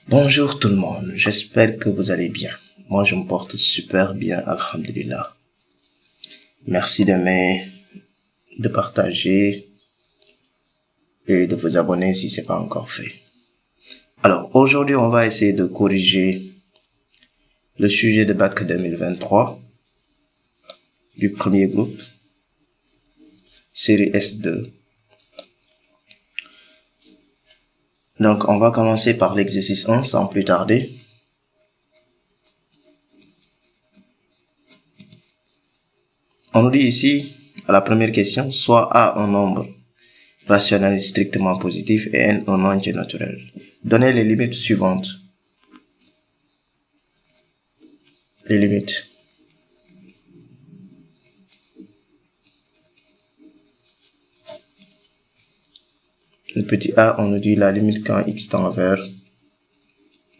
Bonjour tout le monde, j'espère que vous allez bien. Moi je me porte super bien, alhamdulillah. Merci d'aimer, de partager et de vous abonner si c'est pas encore fait. Alors aujourd'hui on va essayer de corriger le sujet de bac 2023 du premier groupe, série S2. Donc on va commencer par l'exercice 1 sans plus tarder. On nous dit ici, à la première question, soit A un nombre rationnel strictement positif et N un entier naturel. Donnez les limites suivantes. Les limites. Le petit a, on nous dit la limite quand x tend vers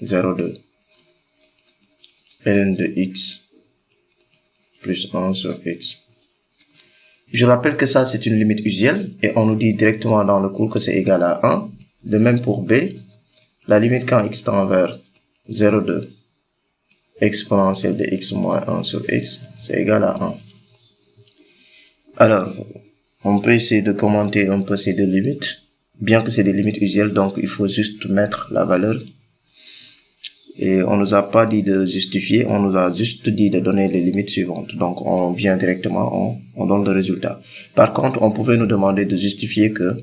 0,2 ln de x plus 1 sur x. Je rappelle que ça, c'est une limite usuelle et on nous dit directement dans le cours que c'est égal à 1. De même pour b, la limite quand x tend vers 0,2 exponentielle de x moins 1 sur x, c'est égal à 1. Alors, on peut essayer de commenter un peu ces deux limites. Bien que c'est des limites usuelles, donc il faut juste mettre la valeur. Et on nous a pas dit de justifier, on nous a juste dit de donner les limites suivantes. Donc on vient directement, on donne le résultat. Par contre, on pouvait nous demander de justifier que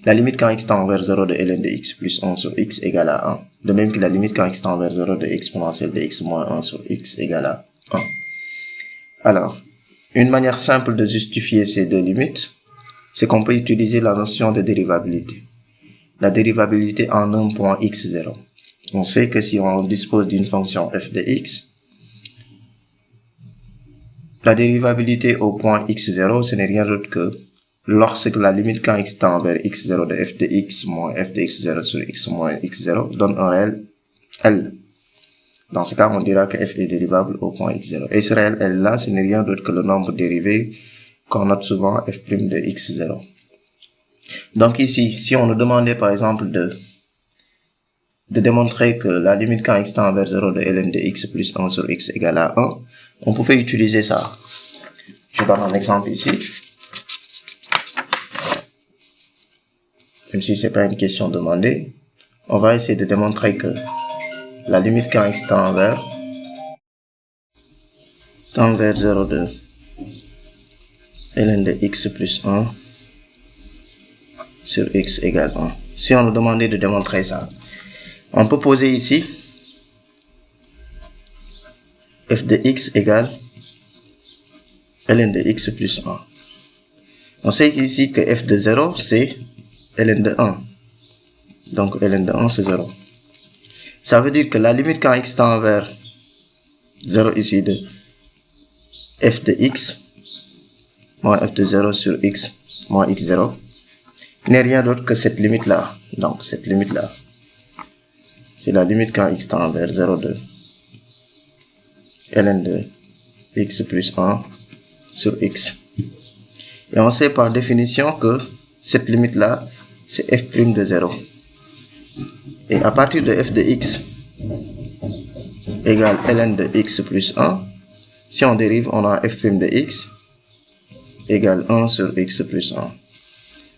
la limite quand x tend vers 0 de ln de x plus 1 sur x égale à 1. De même que la limite quand x tend vers 0 de exponentielle de x moins 1 sur x égale à 1. Alors, une manière simple de justifier ces deux limites, c'est qu'on peut utiliser la notion de dérivabilité. La dérivabilité en un point x0. On sait que si on dispose d'une fonction f de x, la dérivabilité au point x0, ce n'est rien d'autre que lorsque la limite quand x tend vers x0 de f de x moins f de x0 sur x moins x0 donne un réel L. Dans ce cas, on dira que f est dérivable au point x0. Et ce réel L là, ce n'est rien d'autre que le nombre dérivé qu'on note souvent f' de x0. Donc ici, si on nous demandait par exemple de démontrer que la limite quand x tend vers 0 de ln de x plus 1 sur x égale à 1, on pouvait utiliser ça. Je donne un exemple ici. Même si c'est pas une question demandée, on va essayer de démontrer que la limite quand x tend vers 0 de ln de x plus 1 sur x égale 1. Si on nous demandait de démontrer ça, on peut poser ici f de x égale ln de x plus 1. On sait ici que f de 0, c'est ln de 1. Donc ln de 1, c'est 0. Ça veut dire que la limite quand x tend vers 0 ici de f de x moins f de 0 sur x moins x0 n'est rien d'autre que cette limite-là. Donc cette limite-là, c'est la limite quand x tend vers 0 de ln de x plus 1 sur x. Et on sait par définition que cette limite-là, c'est f' de 0. Et à partir de f de x égale ln de x plus 1, si on dérive, on a f' de x égale 1 sur x plus 1.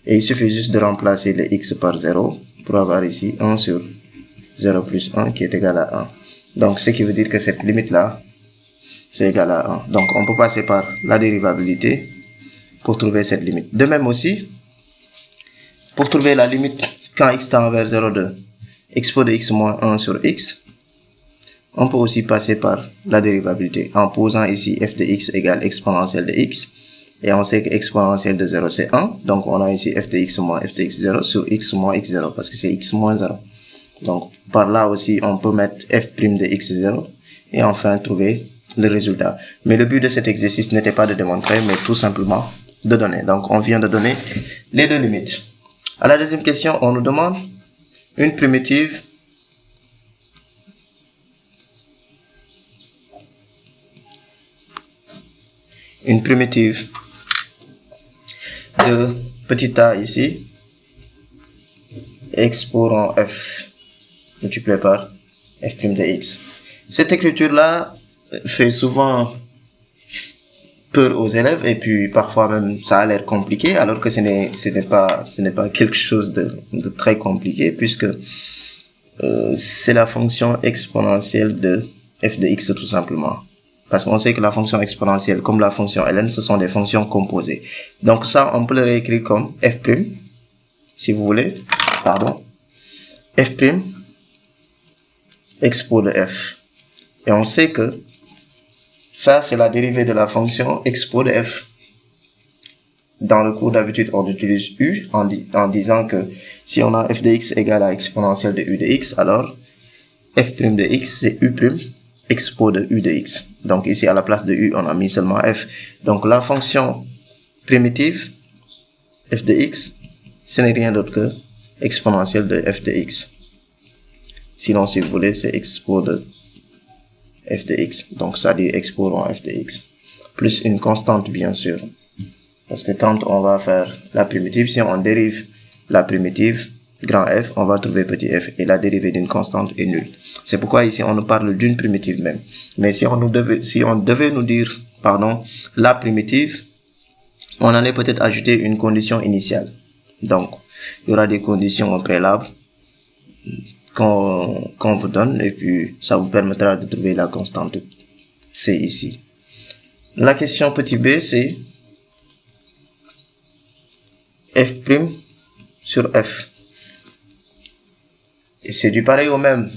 Et il suffit juste de remplacer le x par 0 pour avoir ici 1 sur 0 plus 1 qui est égal à 1. Donc ce qui veut dire que cette limite-là, c'est égal à 1. Donc on peut passer par la dérivabilité pour trouver cette limite. De même aussi, pour trouver la limite quand x tend vers 0,2 expo de x moins 1 sur x, on peut aussi passer par la dérivabilité en posant ici f de x égale exponentielle de x. Et on sait que exponentielle de 0 c'est 1. Donc on a ici f de x moins f de x0 sur x moins x0 parce que c'est x moins 0. Donc par là aussi on peut mettre f' de x0 et enfin trouver le résultat. Mais le but de cet exercice n'était pas de démontrer mais tout simplement de donner. Donc on vient de donner les deux limites. À la deuxième question, on nous demande une primitive de petit a ici, x pour en f multiplié par f' de x. Cette écriture-là fait souvent peur aux élèves et puis parfois même ça a l'air compliqué alors que ce n'est pas quelque chose de très compliqué puisque c'est la fonction exponentielle de f de x tout simplement. Parce qu'on sait que la fonction exponentielle comme la fonction ln ce sont des fonctions composées. Donc ça on peut le réécrire comme f', si vous voulez, pardon, f' expo de f. Et on sait que ça, c'est la dérivée de la fonction expo de f. Dans le cours d'habitude, on utilise u en disant que si on a f de x égale à exponentielle de u de x, alors f' de x, c'est u' expo de u de x. Donc ici, à la place de u, on a mis seulement f. Donc la fonction primitive, f de x, ce n'est rien d'autre que exponentielle de f de x. Sinon, si vous voulez, c'est expo de f de x. Donc ça dit expo rond f de x. Plus une constante, bien sûr. Parce que quand on va faire la primitive, si on dérive la primitive, grand F, on va trouver petit f. Et la dérivée d'une constante est nulle. C'est pourquoi ici, on nous parle d'une primitive même. Mais si on devait nous dire, pardon, la primitive, on allait peut-être ajouter une condition initiale. Donc, il y aura des conditions préalables qu'on vous donne et puis ça vous permettra de trouver la constante C ici. La question petit b, c'est f' sur f. Et c'est du pareil au même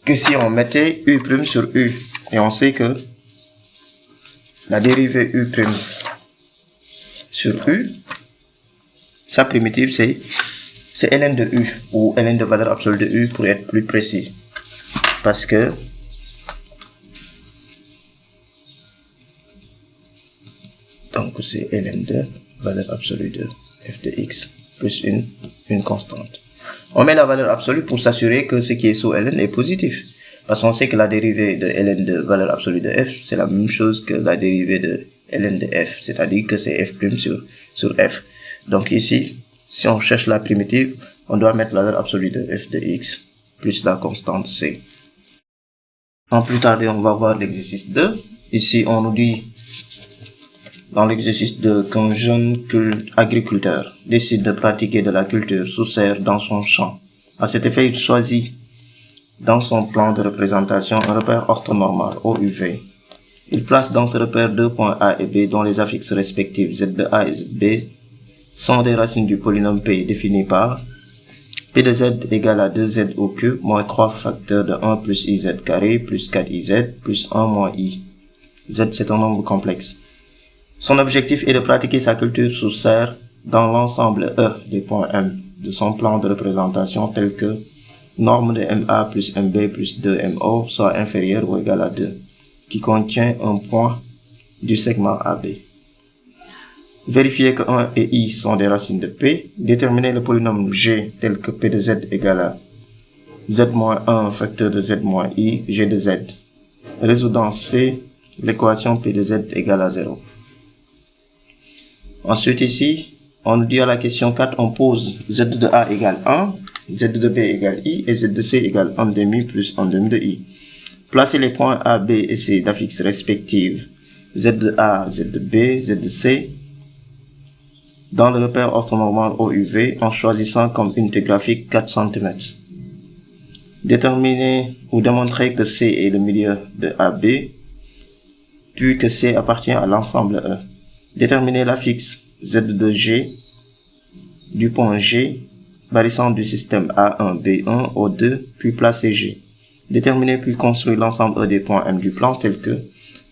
que si on mettait u' sur u. Et on sait que la dérivée u' sur u, sa primitive c'est ln de u, ou ln de valeur absolue de u pour être plus précis. Parce que donc c'est ln de valeur absolue de f de x plus une constante. On met la valeur absolue pour s'assurer que ce qui est sous ln est positif. Parce qu'on sait que la dérivée de ln de valeur absolue de f, c'est la même chose que la dérivée de ln de f. C'est-à-dire que c'est f' sur f. Donc ici, si on cherche la primitive, on doit mettre la valeur absolue de f de x plus la constante c. En plus tarder, on va voir l'exercice 2. Ici, on nous dit, dans l'exercice 2, qu'un jeune agriculteur décide de pratiquer de la culture sous serre dans son champ. À cet effet, il choisit dans son plan de représentation un repère orthonormal OUV. Il place dans ce repère deux points A et B dont les affixes respectives z de A et z de B sont des racines du polynôme P défini par P de Z égale à 2Z au cube moins 3 facteurs de 1 plus IZ carré plus 4IZ plus 1 moins I. Z c'est un nombre complexe. Son objectif est de pratiquer sa culture sous serre dans l'ensemble E des points M de son plan de représentation tel que norme de MA plus MB plus 2MO soit inférieure ou égale à 2, qui contient un point du segment AB. Vérifier que 1 et I sont des racines de P. Déterminer le polynôme G tel que P de Z égale à Z moins 1 facteur de Z moins I, G de Z. Résoudant C, l'équation P de Z égale à 0. Ensuite ici, on nous dit à la question 4, on pose Z de A égale 1, Z de B égale I et Z de C égale 1 demi plus 1 demi de I. Placez les points A, B et C d'affixes respectives Z de A, Z de B, Z de C dans le repère orthonormal OUV en choisissant comme unité graphique 4 cm. Déterminer ou démontrer que C est le milieu de AB, puis que C appartient à l'ensemble E. Déterminer l'affixe Z de G du point G barissant du système A1, B1, O2, puis placer G. Déterminer puis construire l'ensemble E des points M du plan tel que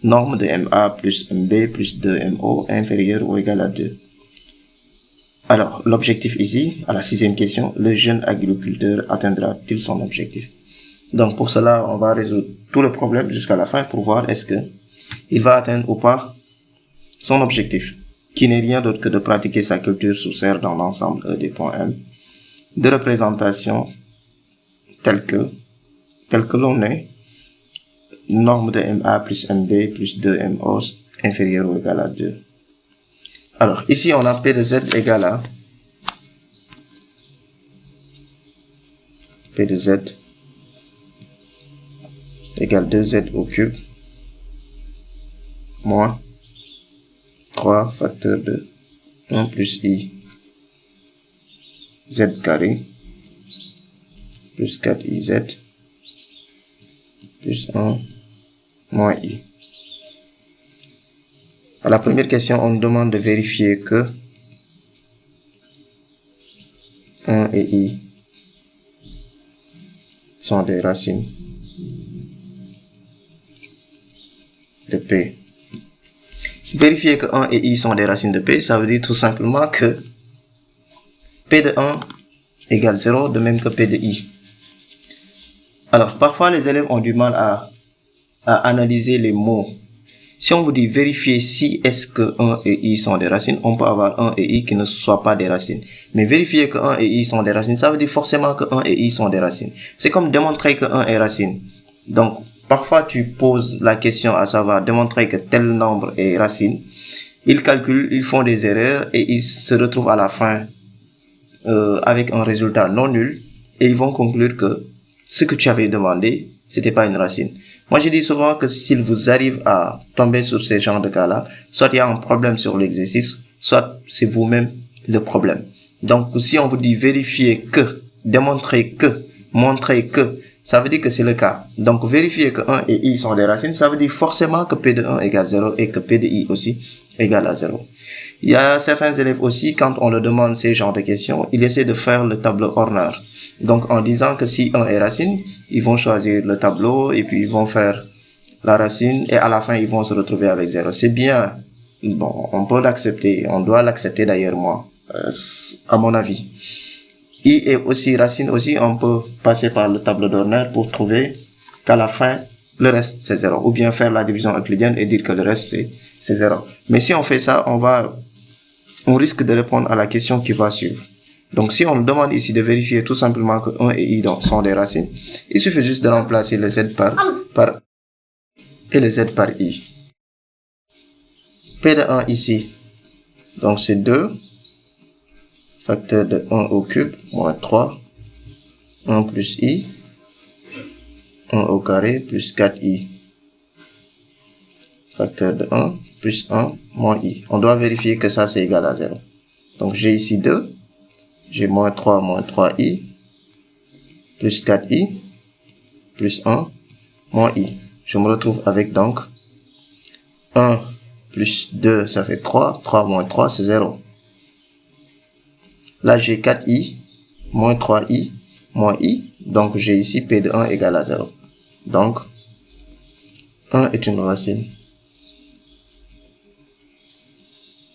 norme de MA plus MB plus 2MO inférieur ou égal à 2. Alors, l'objectif ici, à la sixième question, le jeune agriculteur atteindra-t-il son objectif? Donc, pour cela, on va résoudre tout le problème jusqu'à la fin pour voir est-ce que il va atteindre ou pas son objectif, qui n'est rien d'autre que de pratiquer sa culture sous serre dans l'ensemble E des points M, de représentation telle que l'on est, norme de MA plus MB plus 2MO inférieur ou égal à 2. Alors, ici, on a P de Z égale à P de Z égale 2z au cube moins 3 facteur de 1 plus i z carré plus 4iz plus 1 moins i. À la première question, on nous demande de vérifier que 1 et i sont des racines de P. Vérifier que 1 et i sont des racines de P, ça veut dire tout simplement que P de 1 égale 0, de même que P de i. Alors, parfois les élèves ont du mal à analyser les mots. Si on vous dit vérifier si est-ce que 1 et i sont des racines, on peut avoir 1 et i qui ne soient pas des racines. Mais vérifier que 1 et i sont des racines, ça veut dire forcément que 1 et i sont des racines. C'est comme démontrer que 1 est racine. Donc, parfois tu poses la question à savoir démontrer que tel nombre est racine. Ils calculent, ils font des erreurs et ils se retrouvent à la fin avec un résultat non nul. Et ils vont conclure que ce que tu avais demandé, c'était pas une racine. Moi, je dis souvent que s'il vous arrive à tomber sur ces genres de cas-là, soit il y a un problème sur l'exercice, soit c'est vous-même le problème. Donc, si on vous dit vérifier que, démontrer que, montrer que, ça veut dire que c'est le cas. Donc, vérifier que 1 et i sont des racines, ça veut dire forcément que P de 1 égale 0 et que P de i aussi égale à 0. Il y a certains élèves aussi, quand on leur demande ces genres de questions, ils essaient de faire le tableau Horner. Donc, en disant que si 1 est racine, ils vont choisir le tableau et puis ils vont faire la racine et à la fin, ils vont se retrouver avec 0. C'est bien. Bon, on peut l'accepter. On doit l'accepter d'ailleurs, moi, à mon avis. I est aussi racine aussi, on peut passer par le tableau d'Horner pour trouver qu'à la fin, le reste c'est 0. Ou bien faire la division euclidienne et dire que le reste c'est 0. Mais si on fait ça, on risque de répondre à la question qui va suivre. Donc si on nous demande ici de vérifier tout simplement que 1 et i sont des racines, il suffit juste de remplacer le z par et le z par i. P de 1 ici, donc c'est 2. Facteur de 1 au cube, moins 3, 1 plus i, 1 au carré, plus 4i. Facteur de 1, plus 1, moins i. On doit vérifier que ça, c'est égal à 0. Donc, j'ai ici 2, j'ai moins 3i, plus 4i, plus 1, moins i. Je me retrouve avec donc 1 plus 2, ça fait 3, 3 moins 3, c'est 0. Là, j'ai 4i, moins 3i, moins i. Donc, j'ai ici P de 1 égale à 0. Donc, 1 est une racine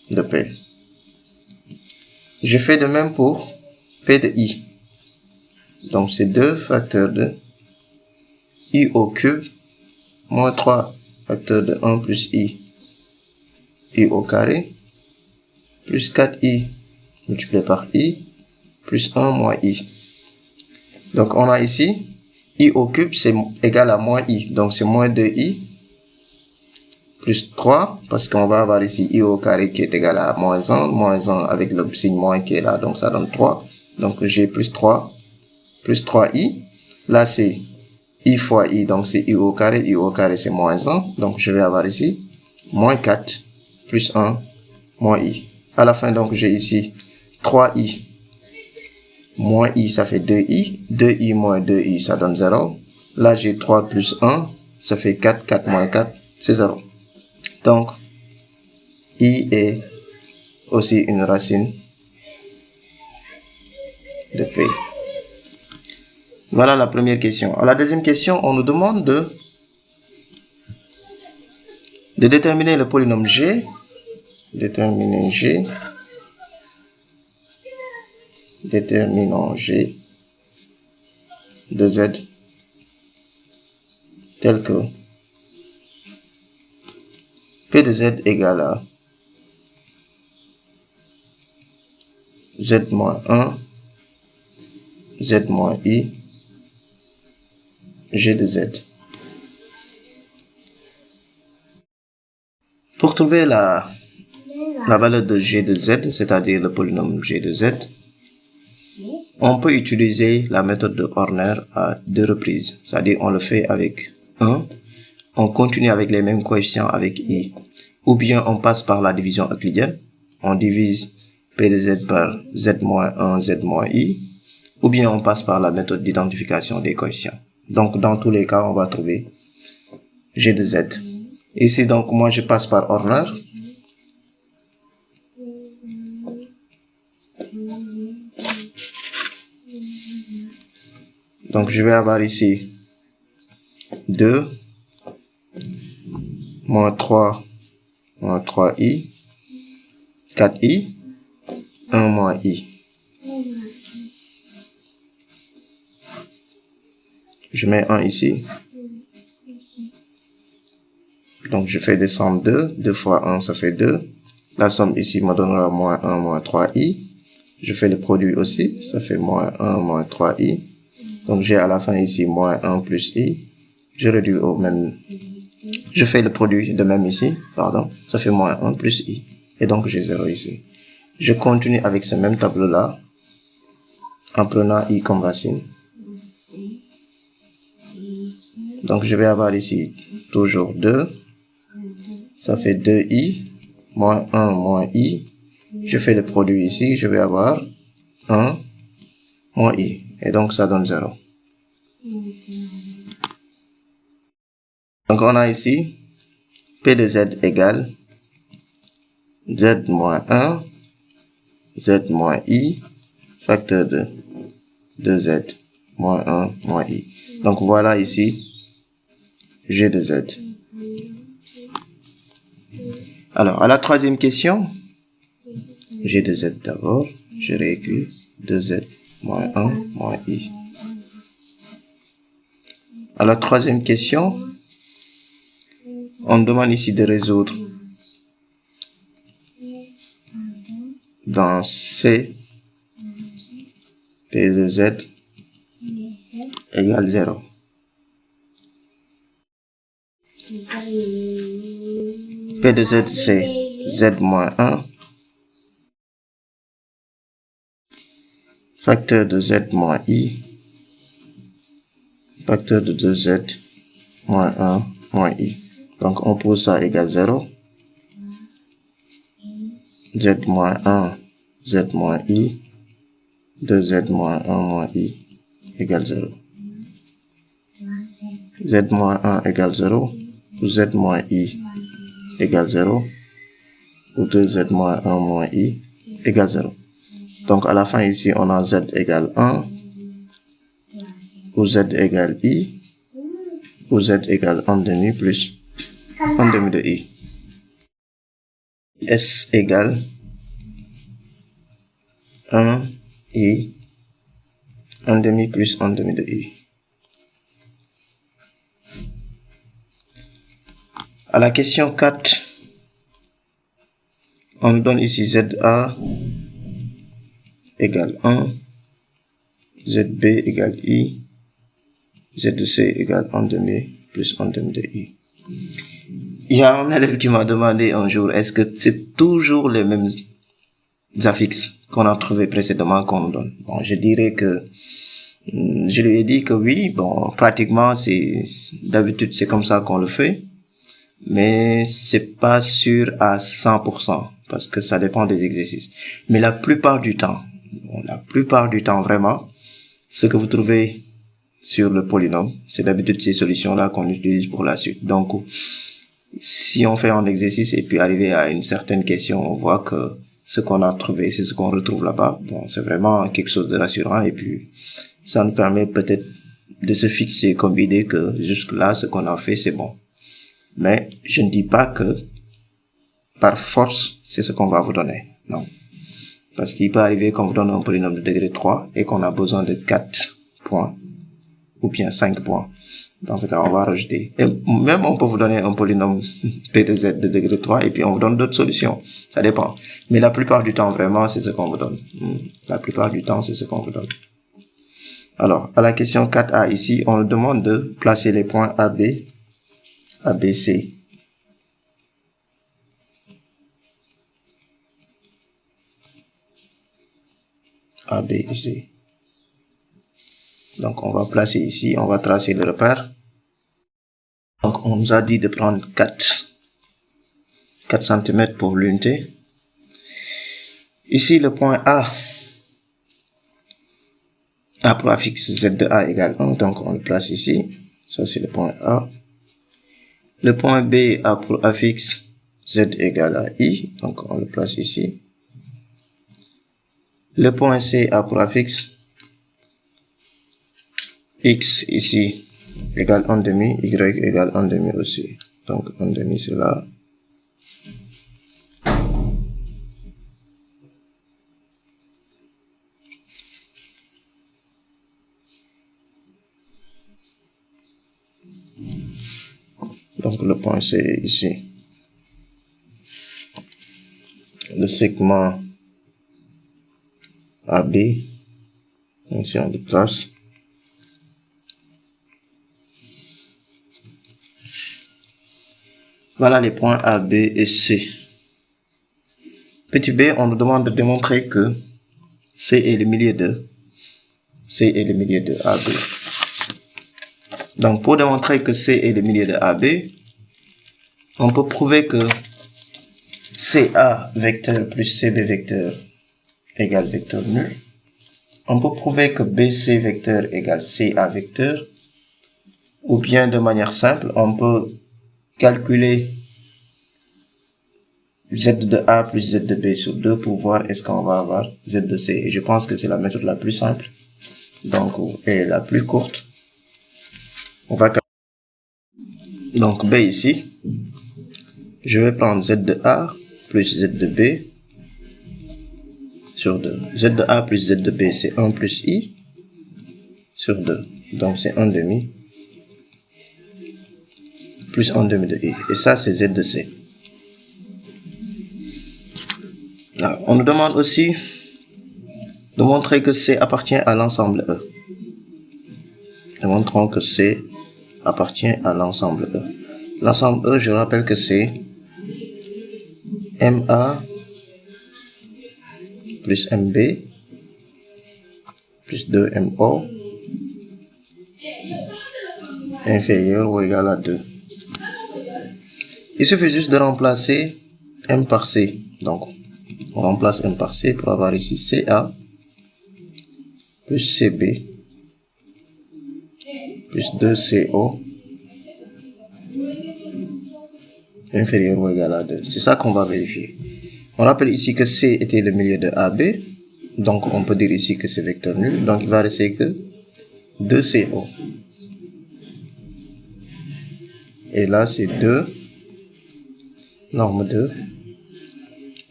de P. Je fais de même pour P de i. Donc, c'est 2 facteur de i au cube, moins 3 facteur de 1 plus i au carré, plus 4i. Multiplié par i, plus 1 moins i. Donc, on a ici, i au cube, c'est égal à moins i. Donc, c'est moins 2i, plus 3, parce qu'on va avoir ici i au carré qui est égal à moins 1 avec le signe moins qui est là, donc ça donne 3. Donc, j'ai plus 3, plus 3i. Là, c'est i fois i, donc c'est i au carré c'est moins 1. Donc, je vais avoir ici, moins 4, plus 1, moins i. À la fin, donc, j'ai ici 3i moins i, ça fait 2i. 2i moins 2i, ça donne 0. Là, j'ai 3 plus 1, ça fait 4. 4 moins 4, c'est 0. Donc, i est aussi une racine de P. Voilà la première question. À la deuxième question, on nous demande de déterminer le polynôme g. Déterminer g. Déterminant g de z tel que P de z égale à z moins 1, z moins i, g de z. Pour trouver la valeur de g de z, c'est-à-dire le polynôme g de z, on peut utiliser la méthode de Horner à 2 reprises. C'est-à-dire on le fait avec 1, on continue avec les mêmes coefficients avec i. Ou bien on passe par la division euclidienne, on divise P de z par z moins 1, z moins i, ou bien on passe par la méthode d'identification des coefficients. Donc dans tous les cas, on va trouver g de z. Ici, donc moi je passe par Horner. Donc je vais avoir ici 2 moins 3 moins 3i, 4i, 1 moins i. Je mets 1 ici. Donc je fais descendre 2. 2 fois 1, ça fait 2. La somme ici me donnera moins 1 moins 3i. Je fais le produit aussi. Ça fait moins 1 moins 3i. Donc j'ai à la fin ici moins 1 plus i. Je réduis au même. Je fais le produit de même ici. Pardon. Ça fait moins 1 plus i. Et donc j'ai 0 ici. Je continue avec ce même tableau-là. En prenant i comme racine. Donc je vais avoir ici toujours 2. Ça fait 2i, moins 1 moins i. Je fais le produit ici, je vais avoir 1 moins i. Et donc ça donne 0. Donc on a ici P de z égale z moins 1, z moins i, facteur de 2z moins 1 moins i. Donc voilà ici g de z. Alors, à la troisième question, g de z d'abord, je réécris 2z moins 1 moins i. À la troisième question, on demande ici de résoudre dans C, P de z égale 0. P de z, c'est z moins 1, facteur de z moins i, facteur de 2z moins 1 moins i. Donc on pose ça égale 0. Z moins 1, z moins i, 2z moins 1 moins i égale 0. Z moins 1 égale 0, ou z moins i égale 0, ou 2z moins 1 moins i égale 0. Donc à la fin ici, on a z égale 1, ou z égale i, ou z égale 1 demi plus 1 demi de i. S égale 1 i, 1 demi plus 1 demi de i. À la question 4, on nous donne ici ZA égale 1, ZB égale I, ZC égale 1 demi plus 1 demi de I. Il y a un élève qui m'a demandé un jour, est-ce que c'est toujours les mêmes affixes qu'on a trouvé précédemment qu'on nous donne? Bon, je dirais que, je lui ai dit que oui, bon, pratiquement d'habitude c'est comme ça qu'on le fait, mais c'est pas sûr à 100%. Parce que ça dépend des exercices. Mais la plupart du temps vraiment, ce que vous trouvez sur le polynôme, c'est d'habitude ces solutions-là qu'on utilise pour la suite. Donc, si on fait un exercice et puis arrivé à une certaine question, on voit que ce qu'on a trouvé, c'est ce qu'on retrouve là-bas. Bon, c'est vraiment quelque chose de rassurant et puis ça nous permet peut-être de se fixer comme idée que jusque-là, ce qu'on a fait, c'est bon. Mais je ne dis pas que par force, c'est ce qu'on va vous donner. Non. Parce qu'il peut arriver qu'on vous donne un polynôme de degré 3 et qu'on a besoin de 4 points ou bien 5 points. Dans ce cas, on va rajouter. Et même on peut vous donner un polynôme P de z de degré 3 et puis on vous donne d'autres solutions. Ça dépend. Mais la plupart du temps, vraiment, c'est ce qu'on vous donne. La plupart du temps, c'est ce qu'on vous donne. Alors, à la question 4A ici, on nous demande de placer les points AB, ABC. A, B et C. Donc on va placer ici, on va tracer le repère. Donc, on nous a dit de prendre 4 cm pour l'unité. Ici, le point A pour affixe Z de A égale 1, donc on le place ici. Ça, c'est le point A. Le point B a pour affixe Z égale à I, donc on le place ici. Le point C a pour affixe X ici égale 1/2, Y égale 1/2 aussi. Donc 1/2 c'est là. Donc le point C est ici. Le segment AB, fonction de trace. Voilà les points A, B et C. Petit b, on nous demande de démontrer que C est le milieu de AB. Donc pour démontrer que C est le milieu de AB, on peut prouver que CA vecteur plus CB vecteur égale vecteur nul. On peut prouver que BC vecteur égale CA vecteur. Ou bien de manière simple, on peut calculer Z de A plus Z de B sur 2 pour voir est-ce qu'on va avoir Z de C. Et je pense que c'est la méthode la plus simple, donc, et la plus courte. On va donc B ici. Je vais prendre Z de A plus Z de B sur 2. Z de A plus Z de B, c'est 1 plus I sur 2. Donc c'est 1/2 plus 1/2 de I. Et ça, c'est Z de C. Alors, on nous demande aussi de montrer que C appartient à l'ensemble E. Démontrons que C appartient à l'ensemble E. L'ensemble E, je rappelle que c'est MA plus MB plus 2MO inférieur ou égal à 2. Il suffit juste de remplacer M par C. Donc, on remplace M par C pour avoir ici CA plus CB plus 2CO inférieur ou égal à 2. C'est ça qu'on va vérifier. On rappelle ici que C était le milieu de AB. Donc, on peut dire ici que c'est vecteur nul. Donc, il va rester que 2CO. Et là, c'est 2, norme 2,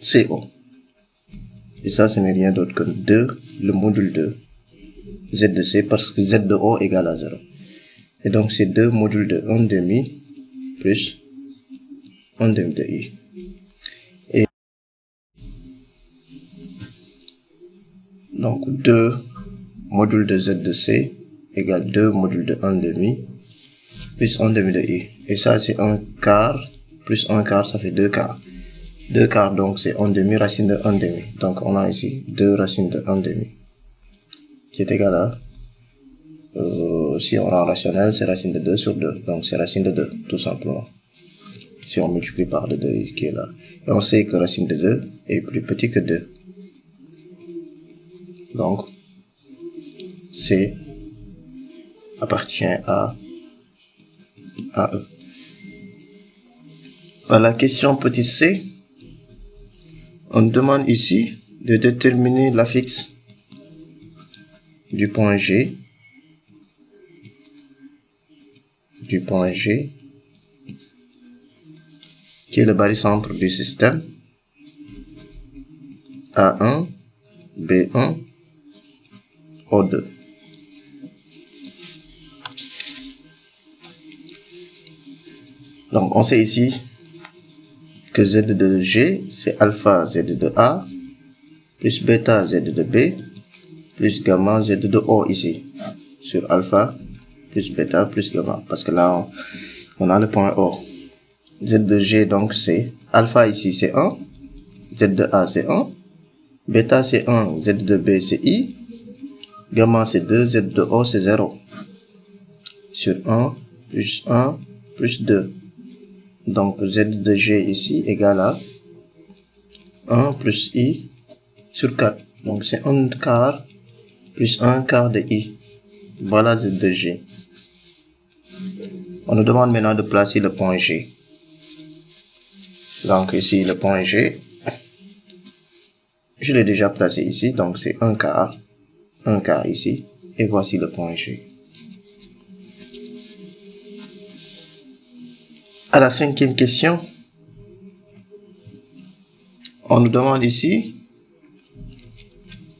CO. Et ça, ce n'est rien d'autre que 2, le module 2, Z de C, parce que Z de O égale à 0. Et donc, c'est 2 module de 1/2 plus 1/2 de I. Et donc, 2 module de Z de C égale 2 module de 1/2 plus 1/2 de I. Et ça, c'est 1 quart plus 1 quart, ça fait 2 quarts. 2 quarts, donc c'est 1/2 racine de 1/2. Donc, on a ici 2 racine de 1/2 qui est égal à, si on rend rationnel, c'est racine de 2 sur 2. Donc, c'est racine de 2, tout simplement. Si on multiplie par le 2 qui est là. Et on sait que racine de 2 est plus petit que 2. Donc, C appartient à E. À la question petit c, on demande ici de déterminer l'affixe du point G, qui est le barycentre du système A1, B1, O2. Donc, on sait ici que Z de G, c'est alpha Z de A, plus bêta Z de B, plus gamma Z de O ici, sur alpha, plus bêta, plus gamma. Parce que là, on a le point O. Z de G, donc c'est alpha ici, c'est 1, Z de A, c'est 1, bêta, c'est 1, Z de B, c'est I, gamma, c'est 2, Z de O, c'est 0. Sur 1, plus 1, plus 2. Donc Z de G ici égale à 1 plus I sur 4. Donc c'est 1 quart plus 1 quart de I. Voilà Z de G. On nous demande maintenant de placer le point G. Donc ici le point G, je l'ai déjà placé ici, donc c'est 1 quart ici, et voici le point G. À la cinquième question, on nous demande ici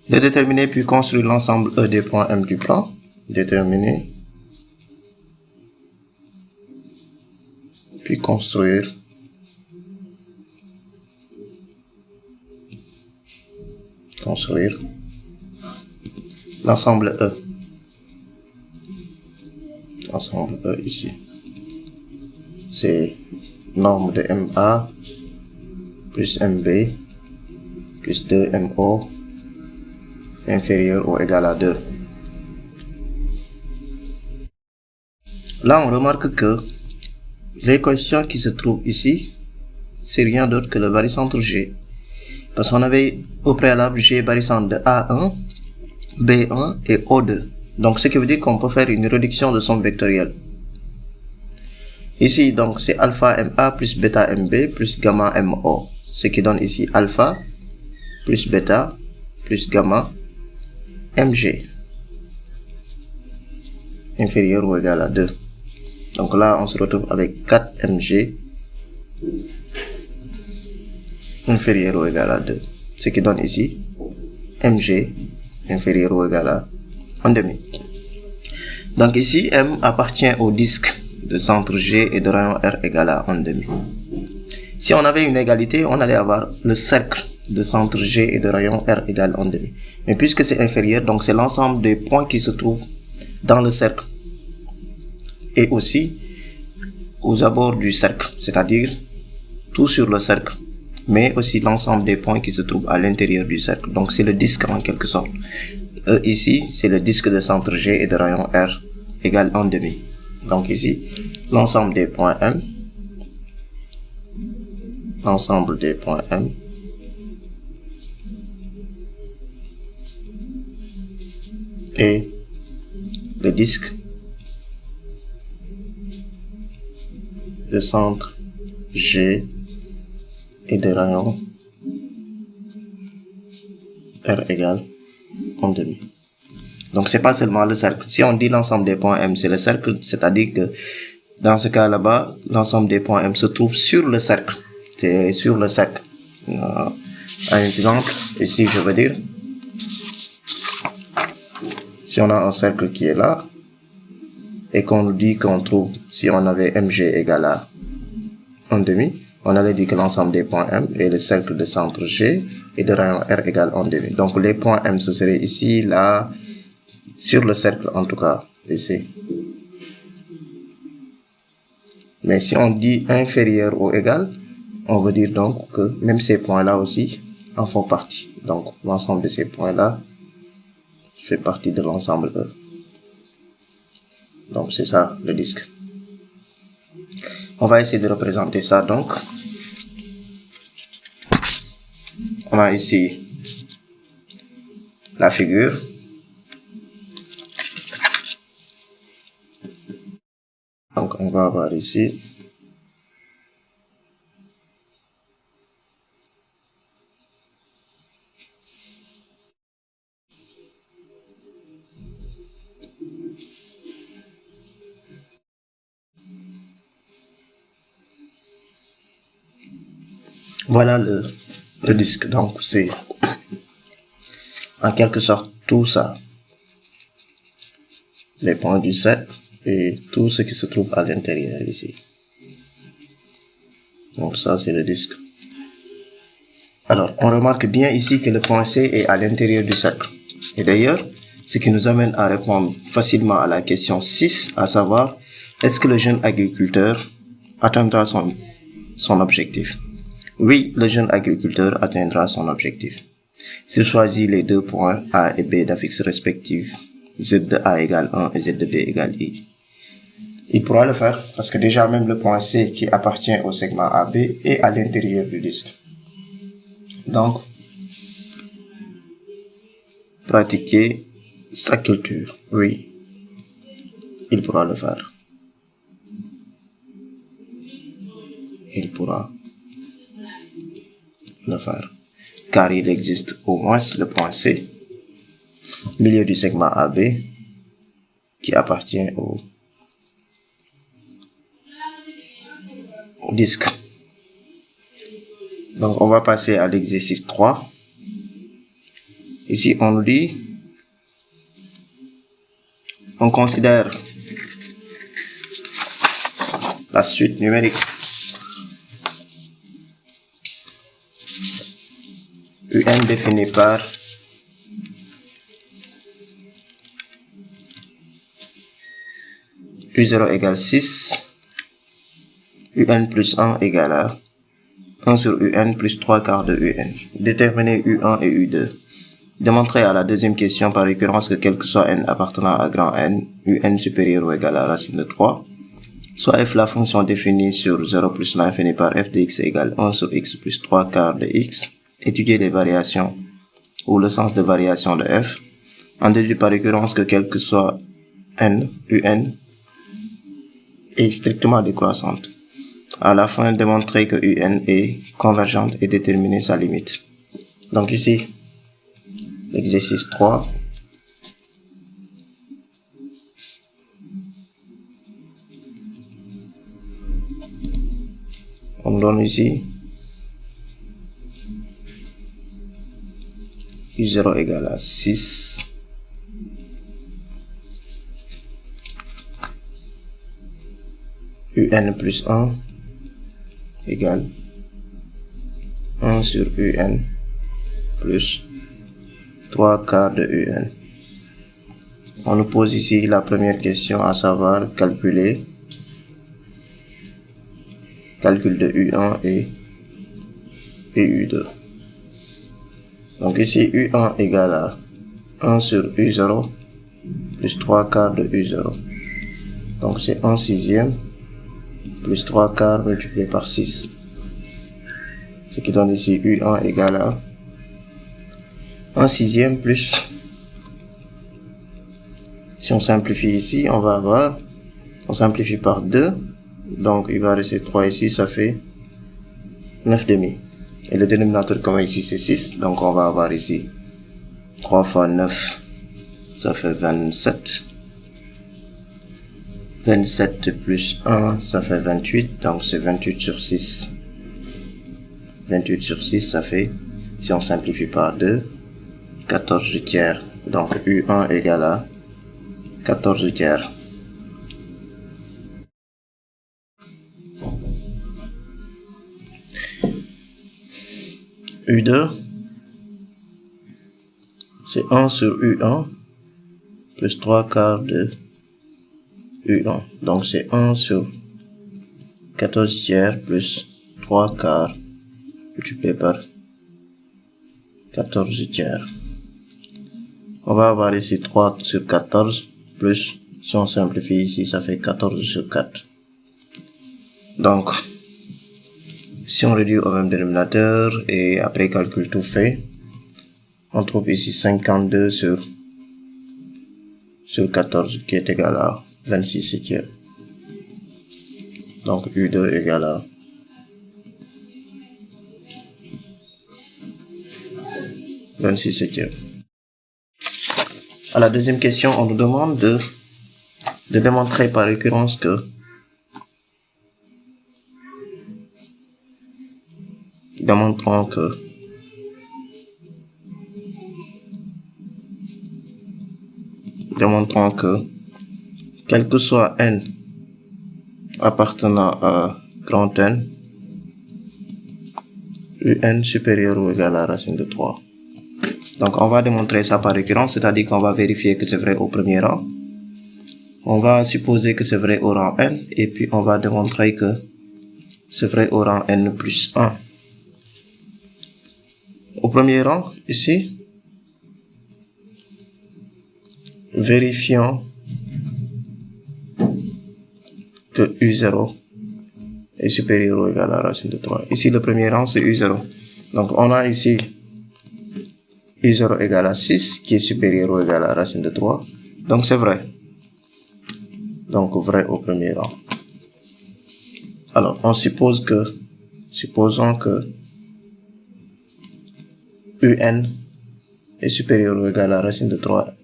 de déterminer puis construire l'ensemble E des points M du plan. Déterminer puis construire l'ensemble E. L'ensemble E ici. C'est norme de MA plus MB plus 2MO inférieur ou égal à 2. Là, on remarque que les coefficients qui se trouvent ici, c'est rien d'autre que le barycentre G. Parce qu'on avait au préalable G barycentre de A1, B1 et O2. Donc, ce qui veut dire qu'on peut faire une réduction de somme vectorielle. Ici, donc, c'est alpha MA plus bêta MB plus gamma MO. Ce qui donne ici alpha plus bêta plus gamma MG inférieur ou égal à 2. Donc là, on se retrouve avec 4 Mg inférieur ou égal à 2. Ce qui donne ici Mg inférieur ou égal à 1,5. Donc ici, M appartient au disque de centre G et de rayon R égal à 1,5. Si on avait une égalité, on allait avoir le cercle de centre G et de rayon R égale 1,5. Mais puisque c'est inférieur, donc c'est l'ensemble des points qui se trouvent dans le cercle et aussi aux abords du cercle, c'est-à-dire tout sur le cercle, mais aussi l'ensemble des points qui se trouvent à l'intérieur du cercle. Donc c'est le disque en quelque sorte. Ici, c'est le disque de centre G et de rayon R égale 1,5. Donc ici, l'ensemble des points M, et le disque de centre G et de rayon R égale 1,5. Donc c'est pas seulement le cercle. Si on dit l'ensemble des points M, c'est le cercle, c'est-à-dire que dans ce cas là-bas, l'ensemble des points M se trouve sur le cercle. C'est sur le cercle. Un exemple, ici je veux dire, si on a un cercle qui est là, et qu'on nous dit qu'on trouve, si on avait Mg égale à 1,5, on allait dire que l'ensemble des points M est le cercle de centre G et de rayon R égale 1,5. Donc les points M, ce serait ici, là, sur le cercle en tout cas, ici. Mais si on dit inférieur ou égal, on veut dire donc que même ces points-là aussi en font partie. Donc l'ensemble de ces points-là fait partie de l'ensemble E. Donc c'est ça le disque. On va essayer de représenter ça donc. On a ici la figure. Donc on va avoir ici voilà le disque. Donc c'est en quelque sorte tout ça, les points du cercle et tout ce qui se trouve à l'intérieur ici. Donc ça c'est le disque. Alors on remarque bien ici que le point C est à l'intérieur du cercle. Et d'ailleurs, ce qui nous amène à répondre facilement à la question 6, à savoir, est-ce que le jeune agriculteur atteindra son objectif? Oui, le jeune agriculteur atteindra son objectif. S'il choisit les deux points A et B d'affixe respectifs, Z de A égale 1 et Z de B égale I. Il pourra le faire parce que déjà même le point C qui appartient au segment AB est à l'intérieur du disque. Donc, pratiquer sa culture, oui, il pourra le faire. Il pourra le faire. Car il existe au moins le point C, milieu du segment AB, qui appartient au disque. Donc, on va passer à l'exercice 3. Ici, on nous dit, on considère la suite numérique. UN défini par U0 égale 6, UN plus 1 égale à 1 sur UN plus 3 quarts de UN. Déterminer U1 et U2. Démontrer à la deuxième question par récurrence que quel que soit n appartenant à grand N, UN supérieur ou égal à racine de 3, soit f la fonction définie sur 0 plus l'infini par f de x égale 1 sur x plus 3 quarts de x, étudier les variations ou le sens de variation de f, en déduit par récurrence que quel que soit n, UN, est strictement décroissante. À la fin, démontrer que UN est convergente et déterminer sa limite. Donc ici, l'exercice 3. On donne ici U0 égale à 6. UN plus 1 égale 1 sur UN plus 3 quarts de UN. On nous pose ici la première question, à savoir calculer calcul de U1 et U2. Donc ici U1 égale à 1 sur U0 plus 3 quarts de U0. Donc c'est 1 sixième plus 3 quarts multiplié par 6. Ce qui donne ici U1 égale à 1 sixième plus, si on simplifie ici, on va avoir, on simplifie par 2, donc il va rester 3 ici, ça fait 9 demi. Et le dénominateur commun ici c'est 6, donc on va avoir ici 3 fois 9, ça fait 27. 27 plus 1, ça fait 28, donc c'est 28 sur 6. 28 sur 6, ça fait, si on simplifie par 2, 14 tiers. Donc U1 égale à 14 tiers. U2, c'est 1 sur U1 plus 3 quarts de U1. Donc c'est 1 sur 14 tiers plus 3 quarts multiplié par 14 tiers. On va avoir ici 3 sur 14 plus, si on simplifie ici, ça fait 14 sur 4. Donc, si on réduit au même dénominateur et après calcul tout fait, on trouve ici 52 sur 14 qui est égal à 26 septièmes. Donc U2 égale à 26 septièmes. À la deuxième question, on nous demande de démontrer par récurrence que démontrons que quel que soit n appartenant à grand N, UN supérieur ou égal à la racine de 3. Donc on va démontrer ça par récurrence, c'est-à-dire qu'on va vérifier que c'est vrai au premier rang. On va supposer que c'est vrai au rang n, et puis on va démontrer que c'est vrai au rang n plus 1. Au premier rang, ici, vérifions que U0 est supérieur ou égal à la racine de 3. Ici, le premier rang, c'est U0. Donc, on a ici U0 égale à 6, qui est supérieur ou égal à la racine de 3. Donc, c'est vrai. Donc, vrai au premier rang. Alors, supposons que UN est supérieur ou égal à la racine de 3,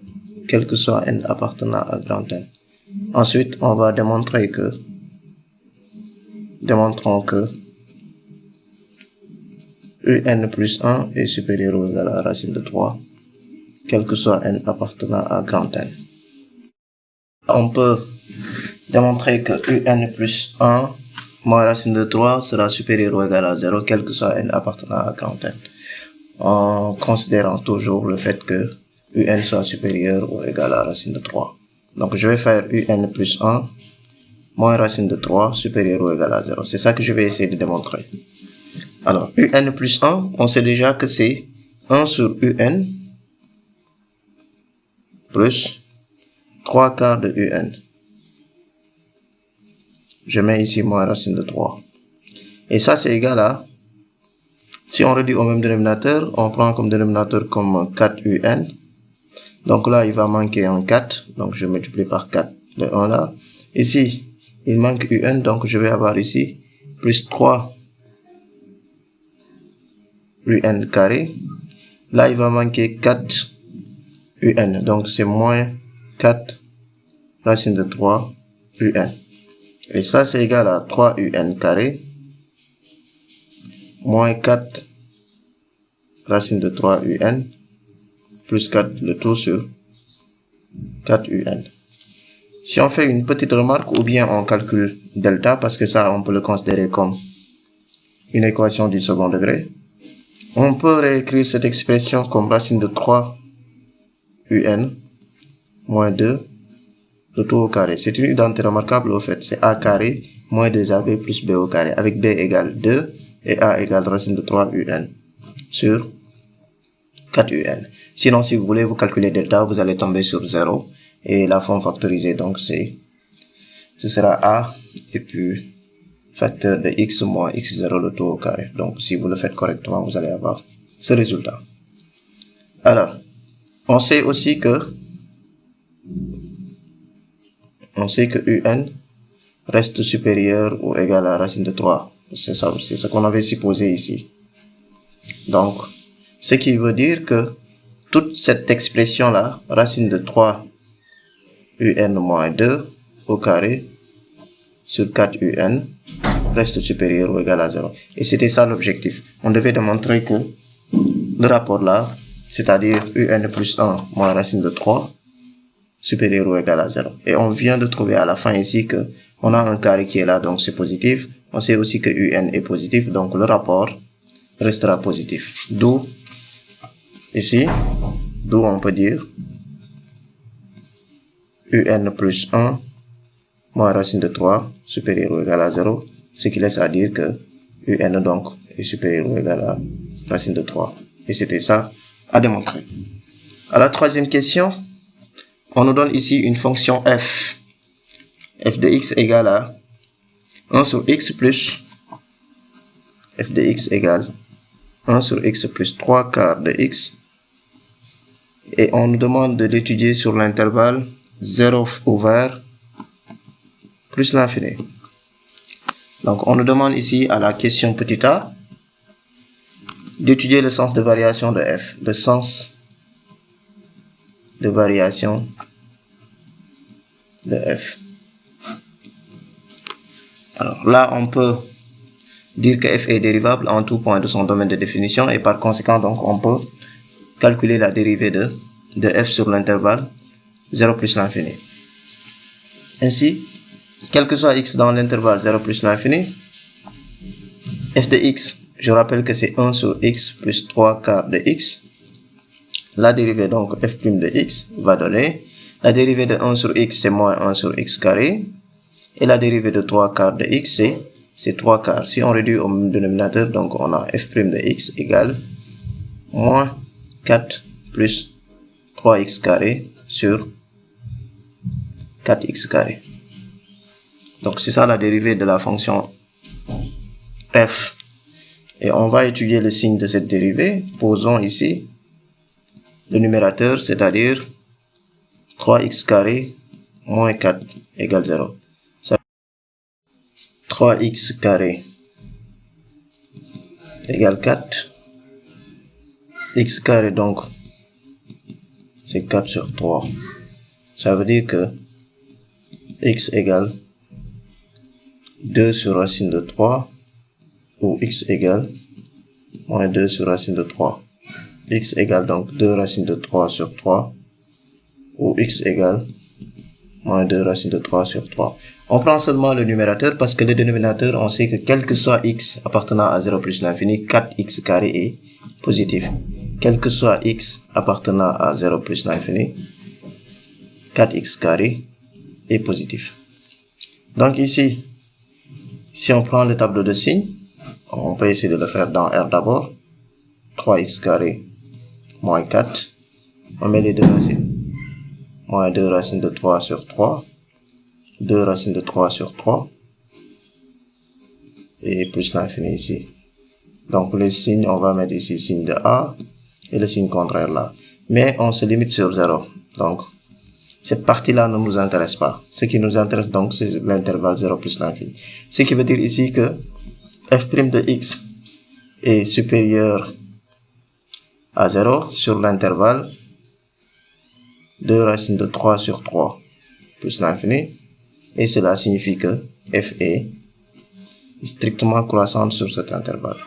quel que soit n appartenant à grand N. Ensuite, on va démontrons que UN plus 1 est supérieur ou égal à la racine de 3, quel que soit n appartenant à grand N. On peut démontrer que UN plus 1 moins racine de 3 sera supérieur ou égal à 0, quel que soit n appartenant à grand N, en considérant toujours le fait que UN soit supérieur ou égal à la racine de 3. Donc, je vais faire UN plus 1 moins racine de 3 supérieur ou égal à 0. C'est ça que je vais essayer de démontrer. Alors, UN plus 1, on sait déjà que c'est 1 sur UN plus 3 quarts de UN. Je mets ici moins racine de 3. Et ça, c'est égal à, si on réduit au même dénominateur, on prend comme dénominateur comme 4UN. Donc là, il va manquer un 4. Donc je multiplie par 4 le 1 là. Ici, il manque UN. Donc je vais avoir ici plus 3 UN carré. Là, il va manquer 4 UN. Donc c'est moins 4 racine de 3 UN. Et ça, c'est égal à 3 UN carré moins 4 racine de 3 UN plus 4 le tout sur 4 UN. Si on fait une petite remarque ou bien on calcule delta, parce que ça on peut le considérer comme une équation du second degré, on peut réécrire cette expression comme racine de 3 UN moins 2 le tout au carré. C'est une identité remarquable au fait, c'est A carré moins 2AB plus B au carré, avec B égale 2 et A égale racine de 3 UN sur 4 UN. Sinon, si vous voulez vous calculer delta, vous allez tomber sur 0 et la forme factorisée, donc ce sera A et puis facteur de x moins x0 le tout au carré. Donc si vous le faites correctement, vous allez avoir ce résultat. Alors, on sait aussi que UN reste supérieur ou égal à la racine de 3. C'est ça, c'est ce qu'on avait supposé ici. Donc, ce qui veut dire que toute cette expression-là, racine de 3 UN moins 2 au carré sur 4 UN, reste supérieur ou égal à 0. Et c'était ça l'objectif. On devait démontrer que le rapport là, c'est-à-dire UN plus 1 moins racine de 3, supérieur ou égal à 0. Et on vient de trouver à la fin ici que on a un carré qui est là, donc c'est positif. On sait aussi que UN est positif, donc le rapport restera positif. D'où, ici, on peut dire UN plus 1 moins racine de 3 supérieur ou égal à 0, ce qui laisse à dire que UN donc est supérieur ou égal à racine de 3. Et c'était ça à démontrer. À la troisième question, on nous donne ici une fonction f. F de x égale à 1 sur x plus f de x égale 1 sur x plus 3 quarts de x. Et on nous demande de l'étudier sur l'intervalle 0 ouvert plus l'infini. Donc on nous demande ici à la question petit a d'étudier le sens de variation de f. Le sens de variation de f. Alors là on peut dire que f est dérivable en tout point de son domaine de définition et par conséquent donc on peut calculer la dérivée de f sur l'intervalle 0 plus l'infini. Ainsi, quel que soit x dans l'intervalle 0 plus l'infini, f de x, je rappelle que c'est 1 sur x plus 3 quarts de x. La dérivée donc f' de x va donner, la dérivée de 1 sur x c'est moins 1 sur x carré, et la dérivée de 3 quarts de x c'est 3 quarts. Si on réduit au même dénominateur, donc on a f' de x égale moins 4 plus 3x carré sur 4x carré. Donc c'est ça la dérivée de la fonction f. Et on va étudier le signe de cette dérivée. Posons ici le numérateur, c'est-à-dire 3x carré moins 4 égale 0. 3x carré égale 4. X carré donc c'est 4 sur 3. Ça veut dire que x égale 2 sur racine de 3 ou x égale moins 2 sur racine de 3. X égale donc 2 racine de 3 sur 3 ou x égale moins 2 racine de 3 sur 3. On prend seulement le numérateur parce que le dénominateur, on sait que quel que soit x appartenant à 0 plus l'infini, 4x carré est positif. Quel que soit x appartenant à 0 plus l'infini, 4x carré est positif. Donc ici, si on prend le tableau de signes, on peut essayer de le faire dans R d'abord. 3x carré moins 4. On met les deux racines. Moins 2 racines de 3 sur 3. 2 racines de 3 sur 3. Et plus l'infini ici. Donc le signe, on va mettre ici signe de A. Et le signe contraire là. Mais on se limite sur 0. Donc, cette partie-là ne nous intéresse pas. Ce qui nous intéresse donc, c'est l'intervalle 0 plus l'infini. Ce qui veut dire ici que f' de x est supérieur à 0 sur l'intervalle 2 racines de 3 sur 3 plus l'infini. Et cela signifie que f est strictement croissante sur cet intervalle.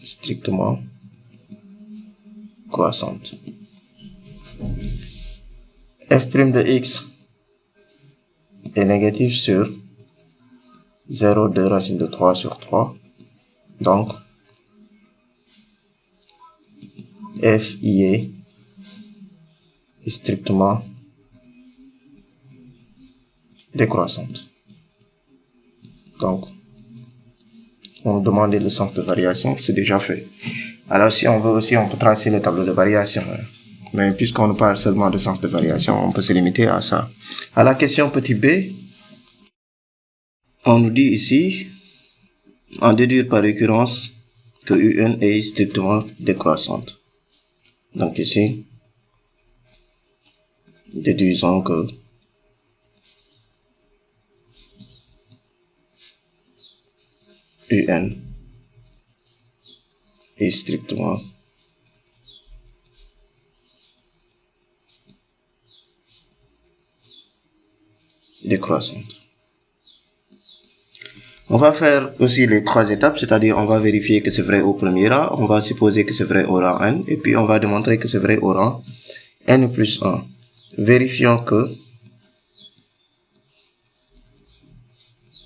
Strictement croissante. f' de x est négatif sur 0, 2 racine de 3 sur 3. Donc, f y est strictement décroissante. Donc, on demandait le sens de variation, c'est déjà fait. Alors, si on veut aussi, on peut tracer le tableau de variation. Mais puisqu'on parle seulement de sens de variation, on peut se limiter à ça. À la question petit b, on nous dit ici, en déduire par récurrence, que UN est strictement décroissante. Donc ici, déduisons que UN est strictement décroissante. On va faire aussi les trois étapes, c'est-à-dire on va vérifier que c'est vrai au premier rang, on va supposer que c'est vrai au rang n, et puis on va démontrer que c'est vrai au rang n plus 1. Vérifions que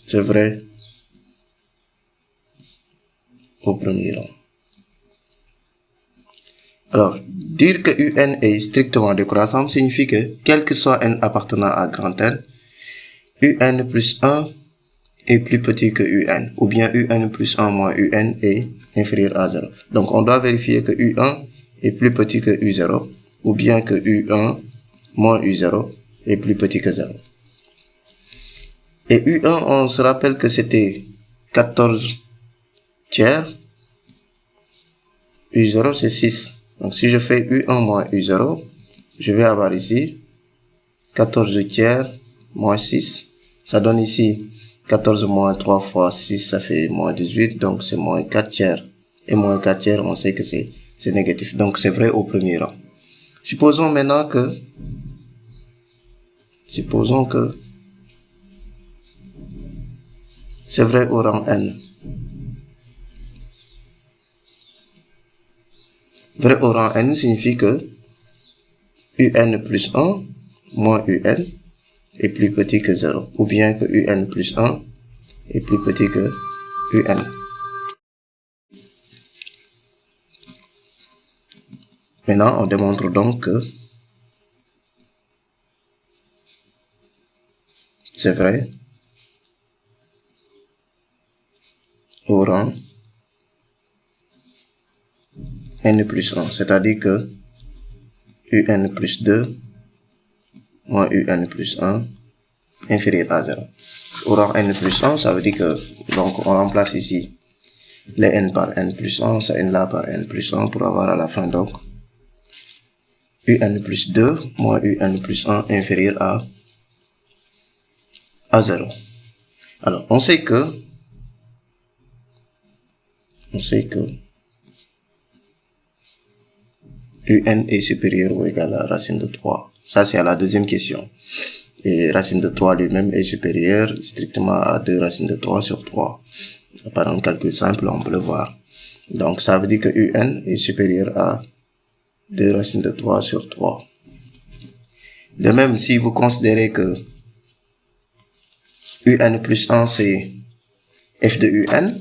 c'est vrai au premier rang. Alors, dire que UN est strictement décroissante signifie que, quel que soit n appartenant à grand N, UN plus 1 est plus petit que UN, ou bien UN plus 1 moins UN est inférieur à 0. Donc, on doit vérifier que U1 est plus petit que U0, ou bien que U1 moins U0 est plus petit que 0. Et U1, on se rappelle que c'était 14 tiers, U0 c'est 6. Donc, si je fais U1 moins U0, je vais avoir ici 14 tiers moins 6. Ça donne ici 14 moins 3 fois 6, ça fait moins 18. Donc, c'est moins 4 tiers. Et moins 4 tiers, on sait que c'est négatif. Donc, c'est vrai au premier rang. Supposons maintenant que c'est vrai au rang n. Vrai au rang n signifie que UN plus 1 moins UN est plus petit que 0. Ou bien que UN plus 1 est plus petit que UN. Maintenant, on démontre donc que c'est vrai au rang n plus 1, c'est-à-dire que UN plus 2 moins UN plus 1 inférieur à 0. Au rang n plus 1, ça veut dire que, donc, on remplace ici les n par n plus 1, ça n là par n plus 1 pour avoir à la fin, donc, un plus 2 moins un plus 1 inférieur à 0. Alors, on sait que un est supérieur ou égal à racine de 3. Ça, c'est à la deuxième question. Et racine de 3 lui-même est supérieur strictement à 2 racines de 3 sur 3. Par un calcul simple, on peut le voir. Donc, ça veut dire que un est supérieur à 2 racines de 3 sur 3. De même, si vous considérez que un plus 1, c'est f de un,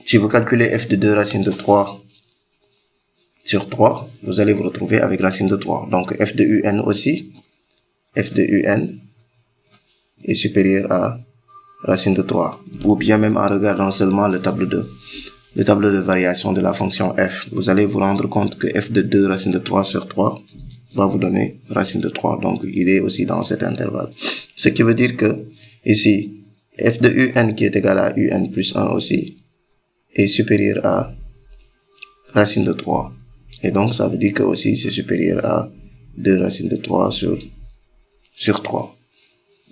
si vous calculez f de 2 racines de 3 sur 3, vous allez vous retrouver avec racine de 3. Donc, f de un aussi, f de un est supérieur à racine de 3. Ou bien même en regardant seulement le tableau de variation de la fonction f, vous allez vous rendre compte que f de 2 racine de 3 sur 3 va vous donner racine de 3. Donc, il est aussi dans cet intervalle. Ce qui veut dire que, ici, f de un qui est égal à un plus 1 aussi est supérieur à racine de 3. Et donc, ça veut dire que aussi c'est supérieur à 2 racines de 3 sur 3.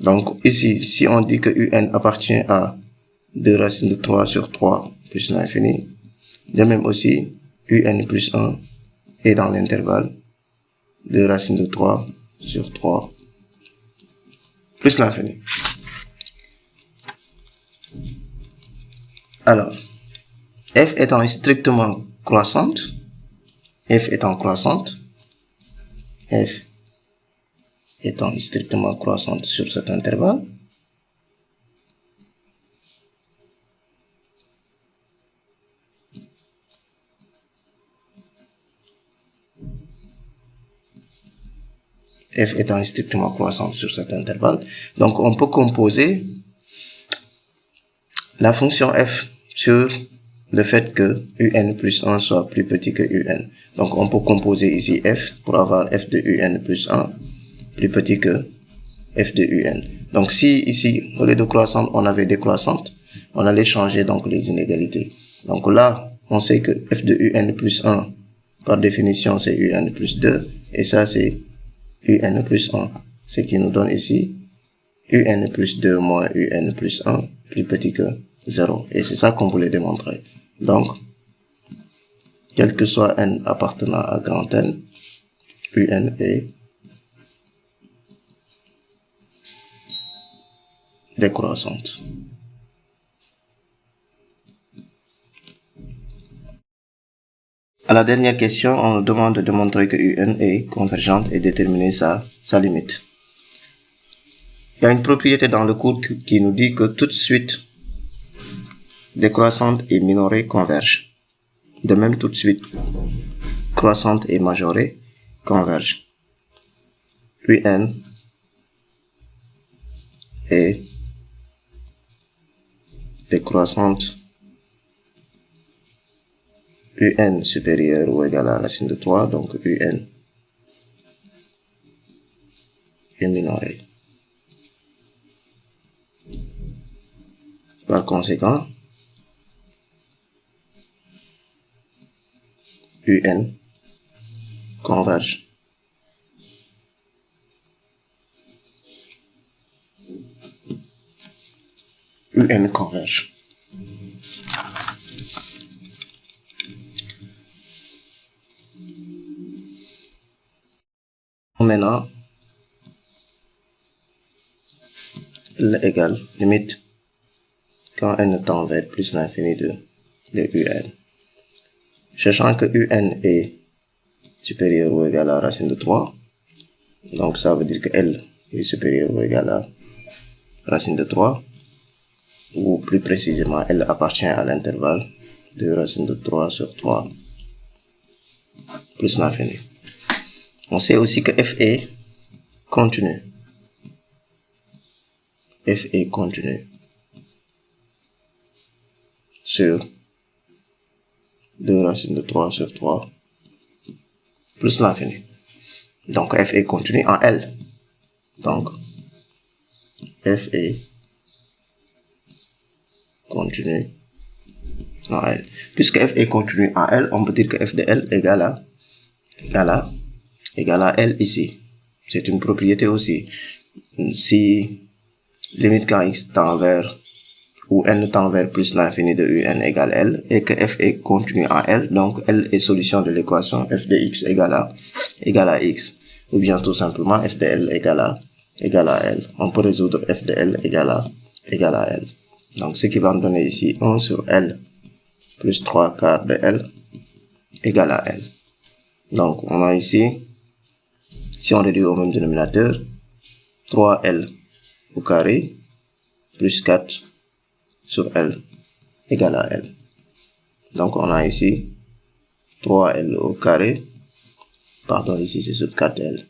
Donc, ici, si on dit que un appartient à 2 racines de 3 sur 3 plus l'infini, de même aussi, un plus 1 est dans l'intervalle 2 racines de 3 sur 3 plus l'infini. Alors, f étant strictement croissante, f étant strictement croissante sur cet intervalle, f étant strictement croissante sur cet intervalle, donc on peut composer la fonction f sur le fait que un plus 1 soit plus petit que un. Donc on peut composer ici f pour avoir f de un plus 1 plus petit que f de un. Donc si ici, au lieu de croissante, on avait décroissante, on allait changer donc les inégalités. Donc là, on sait que f de un plus 1, par définition, c'est un plus 2, et ça c'est un plus 1, ce qui nous donne ici un plus 2 moins un plus 1 plus petit que 0. Et c'est ça qu'on voulait démontrer. Donc, quel que soit n appartenant à grand N, un est décroissante. À la dernière question, on nous demande de démontrer que un est convergente et déterminer sa limite. Il y a une propriété dans le cours qui nous dit que toute suite décroissante et minorée convergent. De même, toute suite croissante et majorée convergent. Un est décroissante, un supérieur ou égal à racine de 3, donc un est minorée. Par conséquent, un converge. Un converge. Maintenant, L égale limite quand n tend vers plus l'infini de un. Sachant que un est supérieur ou égal à racine de 3, donc ça veut dire que L est supérieur ou égal à racine de 3, ou plus précisément, L appartient à l'intervalle de racine de 3 sur 3 plus l'infini. On sait aussi que f est continu. F est continu sur 2 racines de 3 sur 3 plus l'infini. Donc f est continu en L. Donc f est continu en L. Puisque f est continu en L, on peut dire que f de L égale à L ici. C'est une propriété aussi. Si limite quand x tend vers ou n tend vers plus l'infini de un égale L et que f est continu en L, donc L est solution de l'équation f de x égale à x. Ou bien tout simplement f de L égale à L. On peut résoudre f de L égale à L. Donc ce qui va me donner ici 1 sur L plus 3 quarts de L égale à L. Donc on a ici, si on réduit au même dénominateur, 3L au carré plus 4 sur L égale à L. Donc on a ici 3L au carré, pardon, ici c'est sur 4L.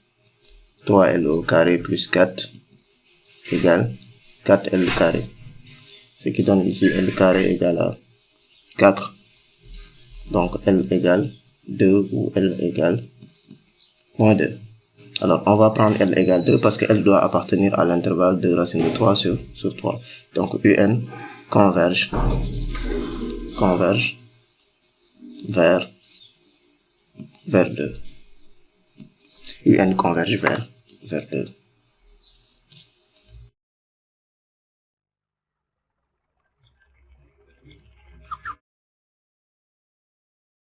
3L au carré plus 4 égale 4L carré. Ce qui donne ici L carré égale à 4. Donc L égale 2 ou L égale moins 2. Alors on va prendre L égale 2 parce que L doit appartenir à l'intervalle de racine de 3 sur 3. Donc UN converge vers 2. UN converge vers 2.